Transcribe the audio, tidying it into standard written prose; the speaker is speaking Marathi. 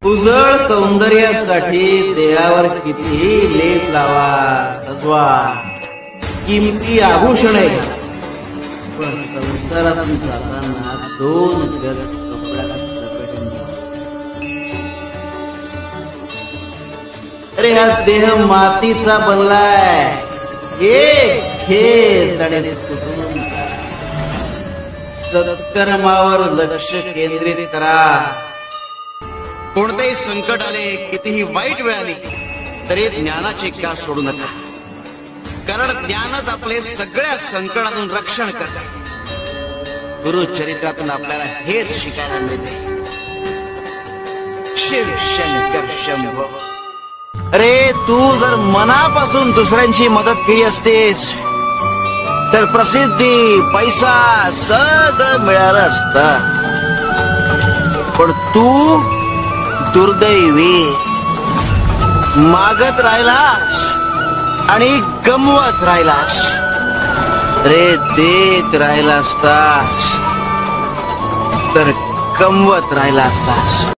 उजळ सौंदर्यासाठी देहावर कितीही लेप लावा, सजवा, किमती आभूषणे, पण संसारातून जाताना 2 गज कपड्यात सपेटून जा. अरे हा देह मातीचा बनलाय, एक खेळ आणि तुटून जा. सत्कर्मावर लक्ष केंद्रित करा. कोणतेही संकट आले, कितीही वाईट वेळ आली तरी ज्ञानाची कास सोडू नका, कारण ज्ञानच आपले सगळ्या संकटातून रक्षण करते. गुरुचरित्रातून आपल्याला हेच शिकायला मिळते. शिव शंकर शंभो. अरे तू जर मनापासून दुसऱ्यांची मदत केली असतीस तर प्रसिद्धी, पैसा सगळं मिळालं असतं. पण तू दुर्दैवी मागत राहिलास आणि गमवत राहिलास. रे देत राहिला असतास तर कमवत राहिला असतास.